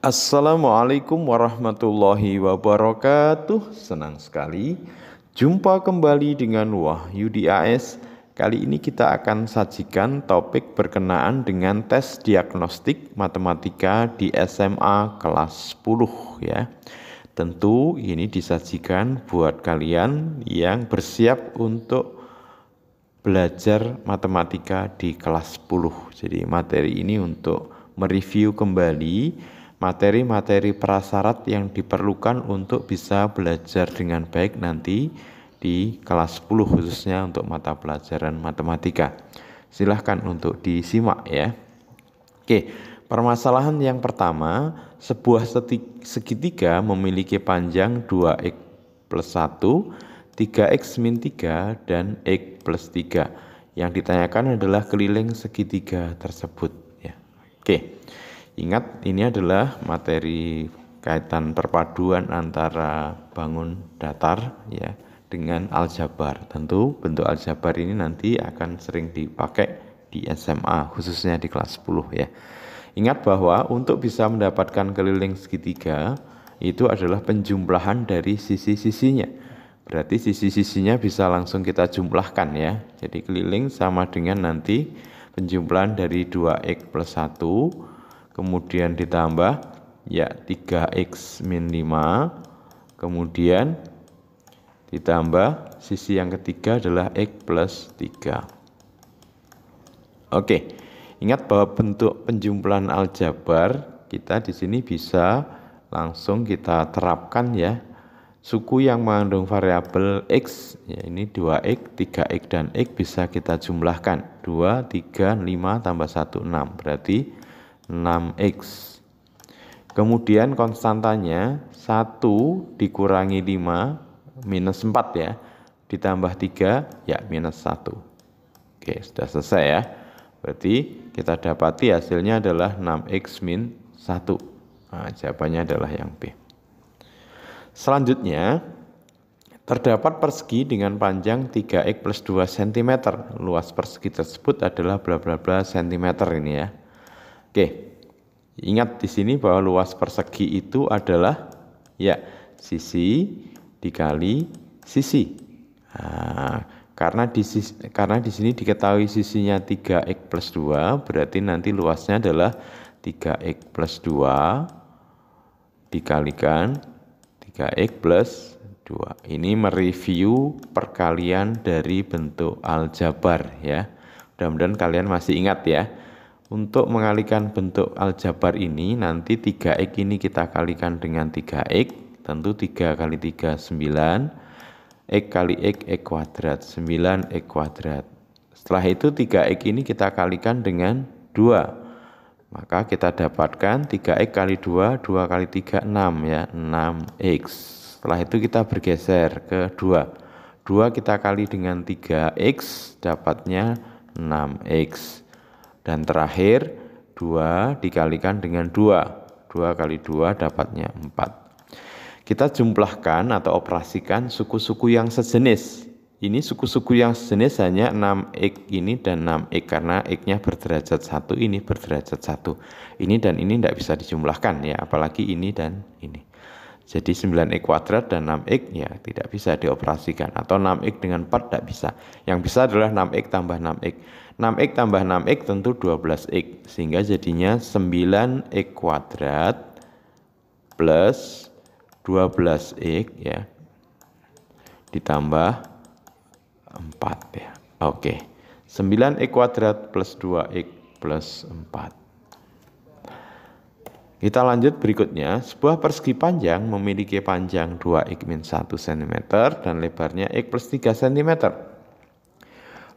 Assalamualaikum warahmatullahi wabarakatuh. Senang sekali jumpa kembali dengan Wahyu di AS. Kali ini kita akan sajikan topik berkenaan dengan tes diagnostik matematika di SMA kelas 10 ya. Tentu ini disajikan buat kalian yang bersiap untuk belajar matematika di kelas 10. Jadi materi ini untuk mereview kembali materi-materi prasyarat yang diperlukan untuk bisa belajar dengan baik nanti di kelas 10 khususnya untuk mata pelajaran matematika. Silahkan untuk disimak ya. Oke, permasalahan yang pertama, sebuah segitiga memiliki panjang 2x plus 1, 3x min 3, dan x plus 3. Yang ditanyakan adalah keliling segitiga tersebut ya. Oke. Ingat, ini adalah materi kaitan perpaduan antara bangun datar ya dengan aljabar. Tentu bentuk aljabar ini nanti akan sering dipakai di SMA khususnya di kelas 10 ya. Ingat bahwa untuk bisa mendapatkan keliling segitiga itu adalah penjumlahan dari sisi-sisinya. Berarti sisi-sisinya bisa langsung kita jumlahkan ya. Jadi keliling sama dengan nanti penjumlahan dari 2x plus 1 kemudian ditambah ya 3x min 5, kemudian ditambah sisi yang ketiga adalah x plus 3. Oke, ingat bahwa bentuk penjumlahan aljabar kita di sini bisa langsung kita terapkan ya. Suku yang mengandung variabel x, ya ini 2x, 3x, dan x bisa kita jumlahkan. 2, 3, 5, tambah 1, 6, berarti 6x. Kemudian konstantanya 1 dikurangi 5 minus 4 ya, ditambah 3 ya minus 1. Oke, sudah selesai ya. Berarti kita dapati hasilnya adalah 6x min 1. Nah, jawabannya adalah yang B. Selanjutnya, terdapat persegi dengan panjang 3x plus 2 cm. Luas persegi tersebut adalah bla bla bla cm ini ya. Oke, ingat di sini bahwa luas persegi itu adalah ya sisi dikali sisi. Nah, karena di sini diketahui sisinya 3x plus 2, berarti nanti luasnya adalah 3x plus 2 dikalikan 3x plus 2. Ini mereview perkalian dari bentuk aljabar ya. Mudah-mudahan kalian masih ingat ya. Untuk mengalihkan bentuk aljabar ini, nanti 3x ini kita kalikan dengan 3x, tentu 3 kali 3, 9, x kali x kuadrat, 9x kuadrat. Setelah itu 3x ini kita kalikan dengan 2, maka kita dapatkan 3x kali 2, 2 kali 3, 6 ya, 6x. Setelah itu kita bergeser ke 2, 2 kita kali dengan 3x, dapatnya 6x. Dan terakhir 2 dikalikan dengan 2. 2 kali 2 dapatnya 4. Kita jumlahkan atau operasikan suku-suku yang sejenis. Ini suku-suku yang sejenis hanya 6x ini dan 6x karena x-nya berderajat 1, ini berderajat 1. Ini dan ini tidak bisa dijumlahkan ya, apalagi ini dan ini. Jadi 9x kuadrat dan 6x ya tidak bisa dioperasikan. Atau 6x dengan 4 tidak bisa. Yang bisa adalah 6x tambah 6x. 6x tambah 6x tentu 12x. Sehingga jadinya 9x kuadrat plus 12x ya. Ditambah 4 ya. Oke. 9x kuadrat plus 2x plus 4. Kita lanjut berikutnya, sebuah persegi panjang memiliki panjang 2x min 1 cm dan lebarnya x plus 3 cm.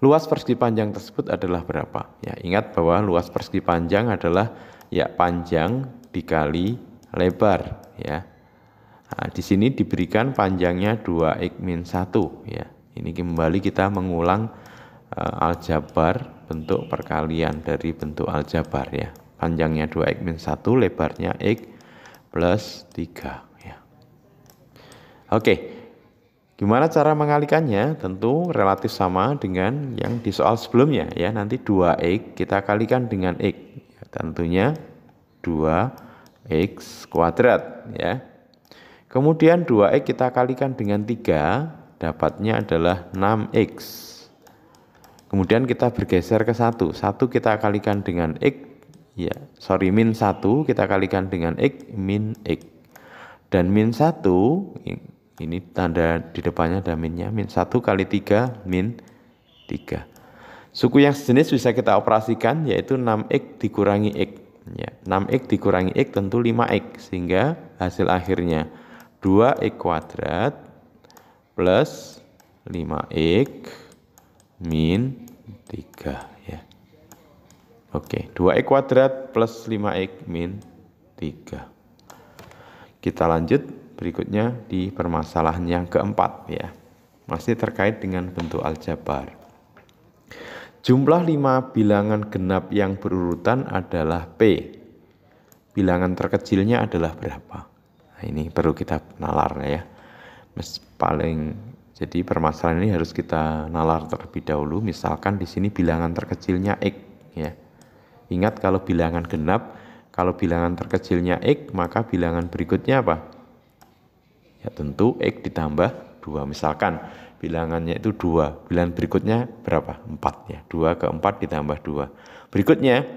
Luas persegi panjang tersebut adalah berapa? Ya, ingat bahwa luas persegi panjang adalah ya panjang dikali lebar ya. Nah, di sini diberikan panjangnya 2x min 1 ya. Ini kembali kita mengulang aljabar bentuk perkalian dari bentuk aljabar ya. Panjangnya 2x min 1, lebarnya x plus 3 ya. Oke, gimana cara mengalikannya? Tentu relatif sama dengan yang di soal sebelumnya ya. Nanti 2x kita kalikan dengan x ya, tentunya 2 X kuadrat ya. Kemudian 2X kita kalikan dengan 3, dapatnya adalah 6X. Kemudian kita bergeser ke 1 kita kalikan dengan X, ya, min 1 kita kalikan dengan X, min X. Dan min 1, ini tanda di depannya ada minnya, min 1 kali 3, min 3. Suku yang sejenis bisa kita operasikan, yaitu 6X dikurangi X. Ya, 6X dikurangi X tentu 5X, sehingga hasil akhirnya 2X kuadrat plus 5X min 3 ya. Oke, 2X kuadrat plus 5X min 3. Kita lanjut berikutnya di permasalahan yang keempat ya. Masih terkait dengan bentuk aljabar. Jumlah 5 bilangan genap yang berurutan adalah P. Bilangan terkecilnya adalah berapa? Nah, ini perlu kita nalar ya. Jadi permasalahan ini harus kita nalar terlebih dahulu. Misalkan di sini bilangan terkecilnya X ya. Ingat kalau bilangan genap, kalau bilangan terkecilnya X, maka bilangan berikutnya apa? Ya tentu X ditambah 2. Misalkan bilangannya itu 2, bilangan berikutnya berapa? 4 ya. 2 ke 4 ditambah 2. Berikutnya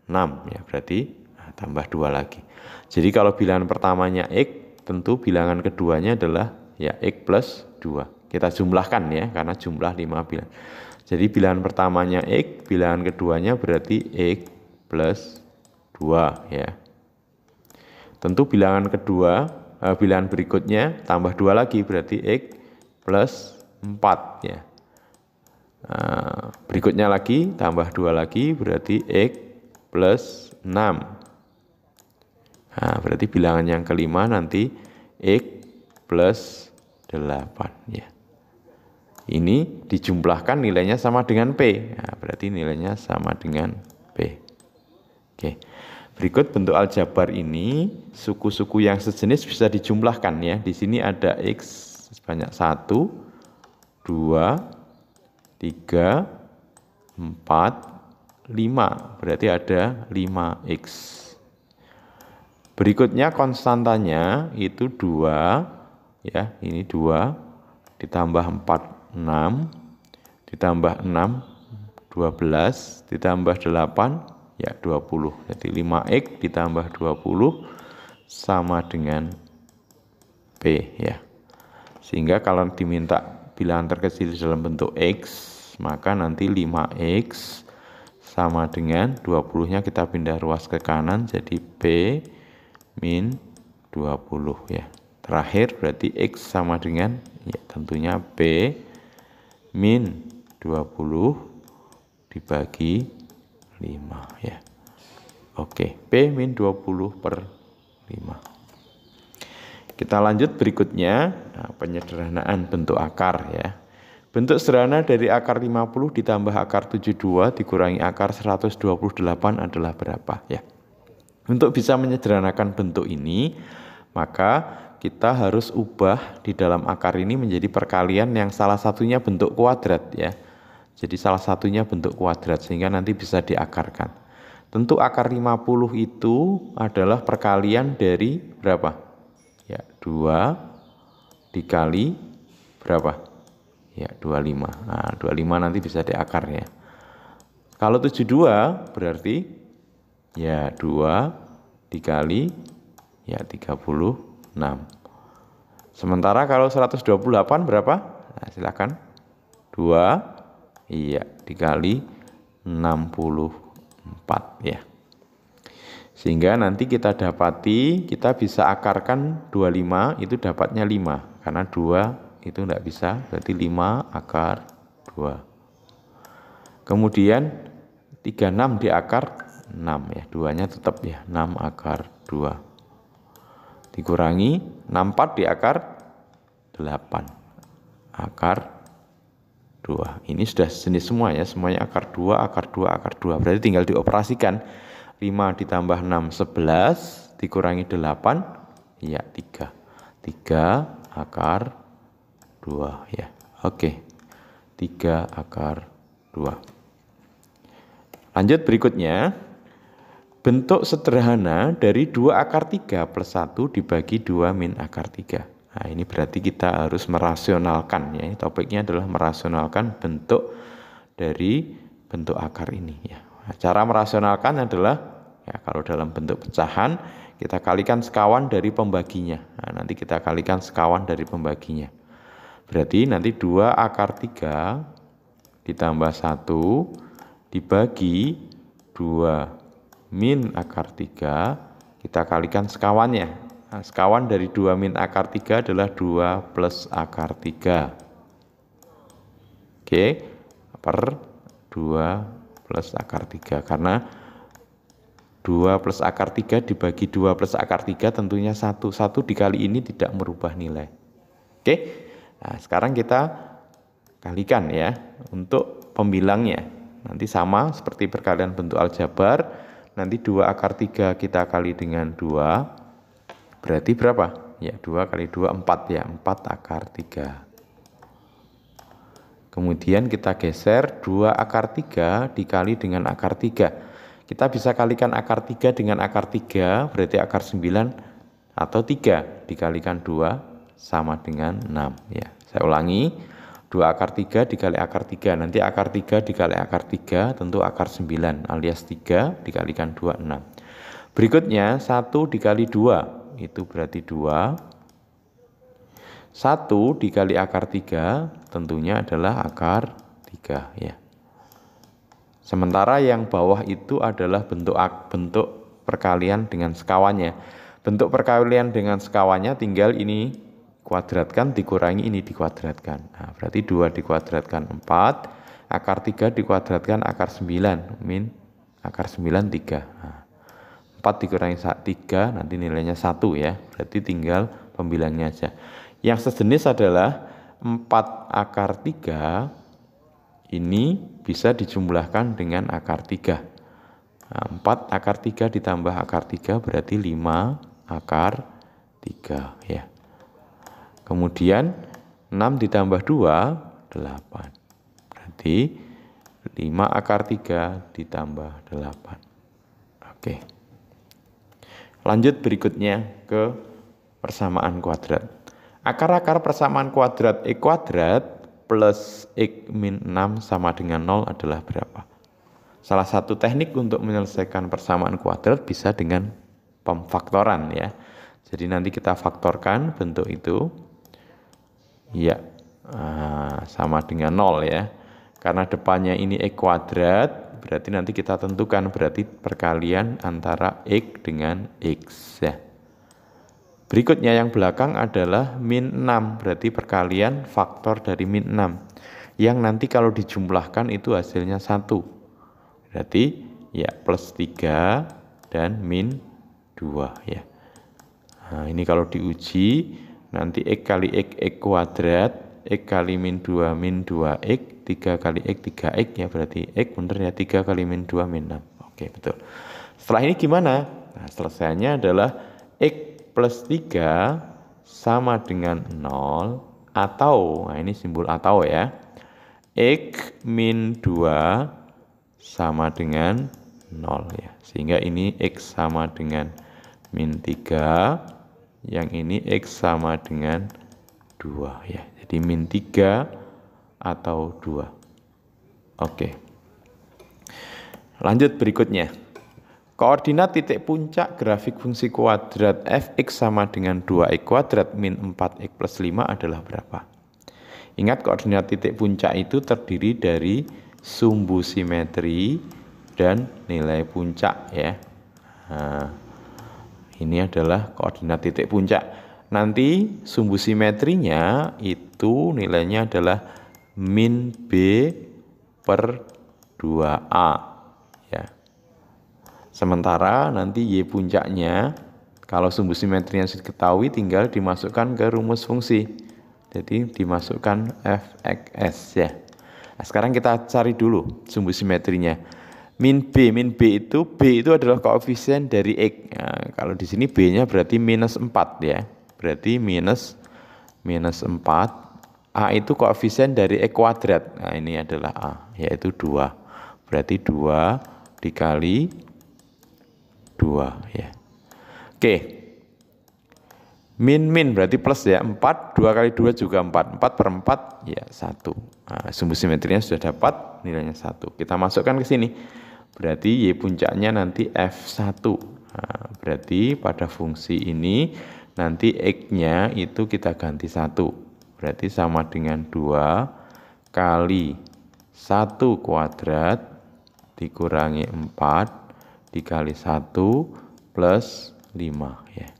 6 ya, berarti tambah 2 lagi. Jadi kalau bilangan pertamanya X, tentu bilangan keduanya adalah ya X plus 2. Kita jumlahkan ya, karena jumlah 5 bilangan. Jadi bilangan pertamanya X, bilangan keduanya berarti X plus 2 ya. Tentu bilangan kedua, bilangan berikutnya tambah 2 lagi berarti X plus 4 ya. Berikutnya lagi tambah 2 lagi berarti X plus 6. Nah, berarti bilangan yang kelima nanti X plus 8 ya. Ini dijumlahkan nilainya sama dengan P. Nah, berarti nilainya sama dengan P. Oke. Berikut bentuk aljabar ini, suku-suku yang sejenis bisa dijumlahkan ya. Di sini ada X sebanyak 1, 2, 3, 4, 5. Berarti ada 5X. Berikutnya konstantanya itu 2 ya, ini 2 ditambah 4 6 ditambah 6 12 ditambah 8 ya 20. Jadi 5X ditambah 20 sama dengan P ya. Sehingga kalau diminta bilangan terkecil dalam bentuk X, maka nanti 5X sama dengan 20-nya kita pindah ruas ke kanan jadi P min 20 ya. Terakhir berarti X sama dengan ya tentunya P min 20 dibagi 5 ya. Oke, P min 20 per 5. Kita lanjut berikutnya, penyederhanaan bentuk akar ya. Bentuk sederhana dari akar 50 ditambah akar 72 dikurangi akar 128 adalah berapa ya. Untuk bisa menyederhanakan bentuk ini, maka kita harus ubah di dalam akar ini menjadi perkalian yang salah satunya bentuk kuadrat ya. Jadi salah satunya bentuk kuadrat sehingga nanti bisa diakarkan. Tentu akar 50 itu adalah perkalian dari berapa? Ya, 2 dikali berapa? Ya, 25. Nah, 25 nanti bisa diakar ya. Kalau 72 berarti ya 2 dikali ya 36. Sementara kalau 128 berapa? Nah, silakan. 2 iya dikali 64 ya. Sehingga nanti kita dapati kita bisa akarkan 25 itu dapatnya 5 karena 2 itu enggak bisa, berarti 5 akar 2. Kemudian 36 diakar 6 ya, 2-nya tetap ya 6 akar 2 dikurangi 64 diakar 8 akar 2. Ini sudah jenis semua ya, semuanya akar 2 akar 2 akar 2. Berarti tinggal dioperasikan 5 ditambah 6 11 dikurangi 8 ya 3 akar 2 ya. Oke, 3 akar 2. Lanjut berikutnya, bentuk sederhana dari 2 akar 3 plus 1 dibagi 2 min akar 3. Nah, ini berarti kita harus merasionalkan ya. Topiknya adalah merasionalkan bentuk dari bentuk akar ini ya. Nah, cara merasionalkan adalah ya kalau dalam bentuk pecahan kita kalikan sekawan dari pembaginya. Nah, nanti kita kalikan sekawan dari pembaginya. Berarti nanti 2 akar 3 ditambah 1 dibagi 2 min akar 3, kita kalikan sekawannya. Nah, sekawan dari 2 min akar 3 adalah 2 plus akar 3. Oke, per 2 plus akar 3. Karena 2 plus akar 3 dibagi 2 plus akar 3 tentunya 1. 1 dikali ini tidak merubah nilai. Oke, nah sekarang kita kalikan ya untuk pembilangnya. Nanti sama seperti perkalian bentuk aljabar. Nanti 2 akar 3 kita kali dengan 2. Berarti berapa? Ya 2 kali 2 4 ya. 4 akar 3. Kemudian kita geser 2 akar 3 dikali dengan akar 3. Kita bisa kalikan akar 3 dengan akar 3. Berarti akar 9 atau 3 dikalikan 2 sama dengan 6 ya. Saya ulangi. 2 akar 3 dikali akar 3. Nanti akar 3 dikali akar 3 tentu akar 9 alias 3 dikalikan 2, 6. Berikutnya 1 dikali 2 itu berarti 2. 1 dikali akar 3 tentunya adalah akar 3 ya. Sementara yang bawah itu adalah bentuk perkalian dengan sekawannya. Bentuk perkalian dengan sekawannya tinggal ini kuadratkan dikurangi ini dikuadratkan. Nah, berarti 2 dikuadratkan 4, akar 3 dikuadratkan akar 9, min akar 9 3. Nah, 4 dikurangi 3 nanti nilainya 1 ya. Berarti tinggal pembilangnya aja. Yang sejenis adalah 4 akar 3 ini bisa dijumlahkan dengan akar 3. Nah, 4 akar 3 ditambah akar 3 berarti 5 akar 3 ya. Kemudian 6 ditambah 2, 8. Berarti 5 akar 3 ditambah 8. Oke. Lanjut berikutnya ke persamaan kuadrat. Akar-akar persamaan kuadrat X kuadrat plus X min 6 sama dengan 0 adalah berapa? Salah satu teknik untuk menyelesaikan persamaan kuadrat bisa dengan pemfaktoran ya. Jadi nanti kita faktorkan bentuk itu. Ya, sama dengan 0 ya. Karena depannya ini X kuadrat, berarti nanti kita tentukan berarti perkalian antara X dengan X ya. Berikutnya yang belakang adalah min 6, berarti perkalian faktor dari min 6. Yang nanti kalau dijumlahkan itu hasilnya 1. Berarti ya plus 3 dan min 2 ya. Nah, ini kalau diuji nanti X kali X kuadrat, X kali min 2X, 3 kali X 3X ya, berarti X bener ya 3 kali min 2 min 6. Oke betul. Setelah ini gimana? Nah selesainya adalah X plus 3 sama dengan 0 atau, nah ini simbol atau ya, X min 2 sama dengan 0 ya. Sehingga ini X sama dengan min 3. Yang ini X sama dengan 2 ya. Jadi min 3 atau 2. Oke. Lanjut berikutnya. Koordinat titik puncak grafik fungsi kuadrat fx sama dengan 2x kuadrat min 4x plus 5 adalah berapa? Ingat koordinat titik puncak itu terdiri dari sumbu simetri dan nilai puncak ya. Nah, ini adalah koordinat titik puncak. Nanti sumbu simetrinya itu nilainya adalah min B per 2A. Ya. Sementara nanti Y puncaknya, kalau sumbu simetrinya sudah diketahui tinggal dimasukkan ke rumus fungsi. Jadi dimasukkan fx ya. Nah, sekarang kita cari dulu sumbu simetrinya. Min B itu adalah koefisien dari X. Nah, kalau di sini B-nya berarti minus 4 ya. Berarti minus 4. A itu koefisien dari X kuadrat. Nah, ini adalah A, yaitu 2. Berarti 2 dikali 2 ya. Oke. Min berarti plus ya, 4, 2 kali 2 juga 4, 4 per 4 ya 1. Nah, sumbu simetrinya sudah dapat, nilainya 1. Kita masukkan ke sini, berarti Y puncaknya nanti F1. Nah, berarti pada fungsi ini nanti X-nya itu kita ganti 1. Berarti sama dengan 2 kali 1 kuadrat dikurangi 4 dikali 1 plus 5 ya.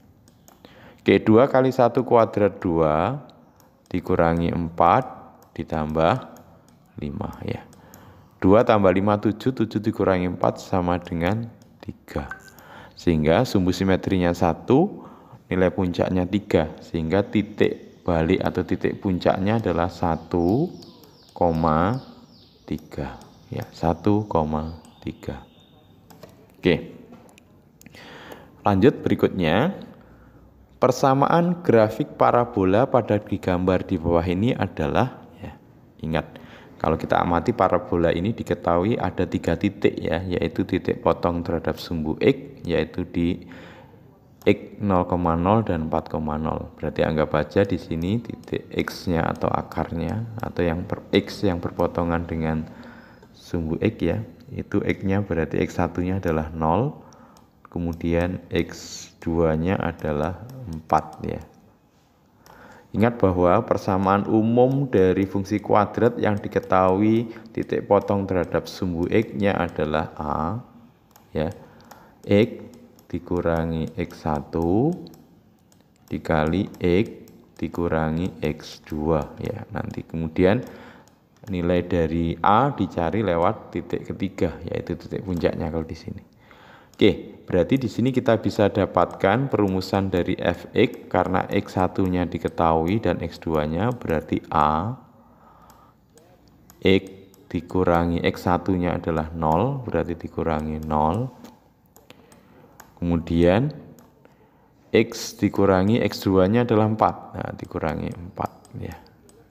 Oke, 2 kali 1 kuadrat 2 dikurangi 4 ditambah 5 ya. 2 tambah 5, 7, 7 dikurangi 4 sama dengan 3. Sehingga sumbu simetrinya 1, nilai puncaknya 3. Sehingga titik balik atau titik puncaknya adalah 1,3 ya, 1,3. Oke. Lanjut berikutnya. Persamaan grafik parabola pada digambar di bawah ini adalah ya, ingat kalau kita amati parabola ini diketahui ada 3 titik ya, yaitu titik potong terhadap sumbu X yaitu di X 0,0 dan 4,0. Berarti anggap aja di sini titik X-nya atau akarnya atau yang X yang berpotongan dengan sumbu X ya, itu X-nya berarti X1-nya adalah 0, kemudian X2-nya adalah 4 ya. Ingat bahwa persamaan umum dari fungsi kuadrat yang diketahui titik potong terhadap sumbu X-nya adalah A ya. X dikurangi X1 dikali X dikurangi X2 ya. Nanti kemudian nilai dari A dicari lewat titik ketiga yaitu titik puncaknya kalau di sini. Oke, berarti di sini kita bisa dapatkan perumusan dari Fx karena X1-nya diketahui dan X2-nya berarti A X dikurangi X1-nya adalah 0, berarti dikurangi 0. Kemudian X dikurangi X2-nya adalah 4. Nah, dikurangi 4 ya.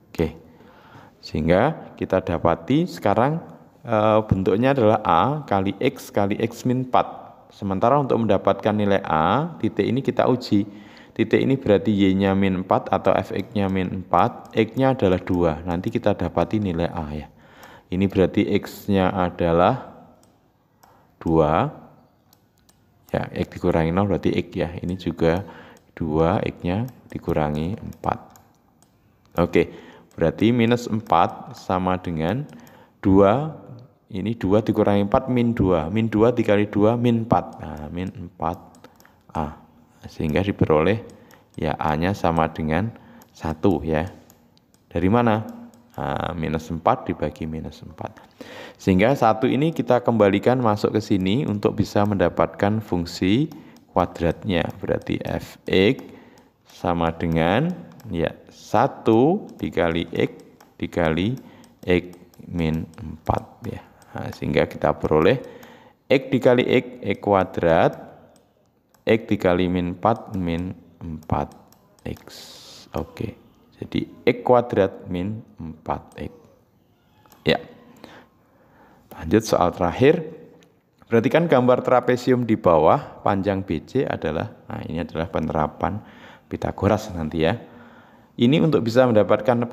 Oke. Sehingga kita dapati sekarang bentuknya adalah A kali X min 4. Sementara untuk mendapatkan nilai A, titik ini kita uji. Titik ini berarti Y-nya min 4 atau Fx-nya min 4, X-nya adalah 2. Nanti kita dapati nilai A ya. Ini berarti X-nya adalah 2. Ya, X dikurangi 0 berarti X ya. Ini juga 2, X-nya dikurangi 4. Oke, berarti minus 4 sama dengan 2. Ini 2 dikurangi 4 min 2. Min 2 dikali 2 min 4. Nah, min 4A. Sehingga diperoleh ya A-nya sama dengan 1 ya. Dari mana? Nah, minus 4 dibagi minus 4. Sehingga 1 ini kita kembalikan masuk ke sini untuk bisa mendapatkan fungsi kuadratnya. Berarti Fx sama dengan ya 1 dikali X dikali X min 4 ya. Nah, sehingga kita peroleh X dikali X kuadrat, X dikali min 4 min 4X. Oke, jadi X kuadrat min 4X. Ya, lanjut soal terakhir. Perhatikan gambar trapesium di bawah, panjang BC adalah, nah ini adalah penerapan Pitagoras nanti ya. Ini untuk bisa mendapatkan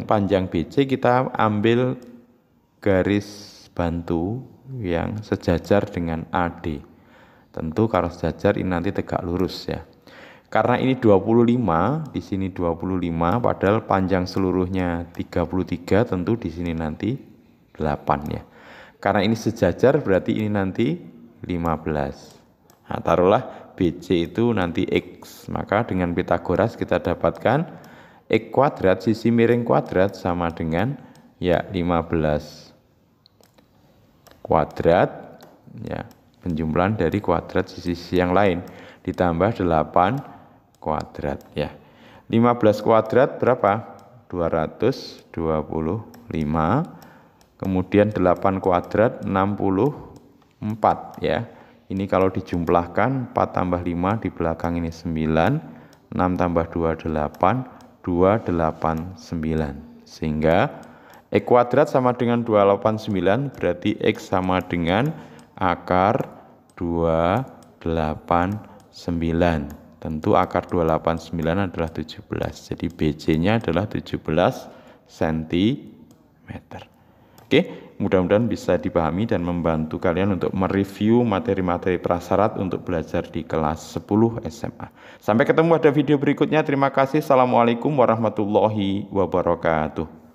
panjang BC kita ambil garis bantu yang sejajar dengan AD. Tentu kalau sejajar ini nanti tegak lurus ya. Karena ini 25, di sini 25, padahal panjang seluruhnya 33, tentu di sini nanti 8 ya. Karena ini sejajar berarti ini nanti 15. Nah, taruhlah BC itu nanti X. Maka dengan Pitagoras kita dapatkan X kuadrat sisi miring kuadrat sama dengan ya 15 kuadrat ya, penjumlahan dari kuadrat sisi yang lain ditambah 8 kuadrat ya. 15 kuadrat berapa? 225. Kemudian 8 kuadrat 64 ya. Ini kalau dijumlahkan 4 tambah 5 di belakang ini 9, 6 tambah 2 8, 289. Sehingga X kuadrat sama dengan 289 berarti X sama dengan akar 2 Tentu akar 289 adalah 17. Jadi BC-nya adalah 17 cm. Oke, mudah-mudahan bisa dipahami dan membantu kalian untuk mereview materi-materi prasyarat untuk belajar di kelas 10 SMA. Sampai ketemu pada video berikutnya. Terima kasih. Assalamualaikum warahmatullahi wabarakatuh.